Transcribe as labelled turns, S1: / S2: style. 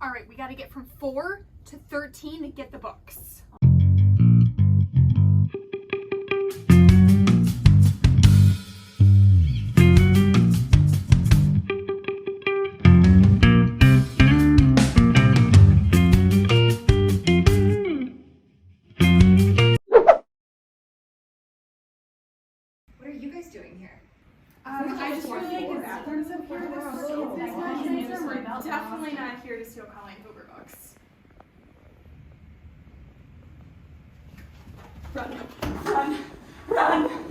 S1: All right, we got to get from 4 to 13 to get the books.
S2: What are you guys doing here?
S1: I just really like the bathrooms up here. We're definitely not here to steal Colleen Hoover books. Run, run, run.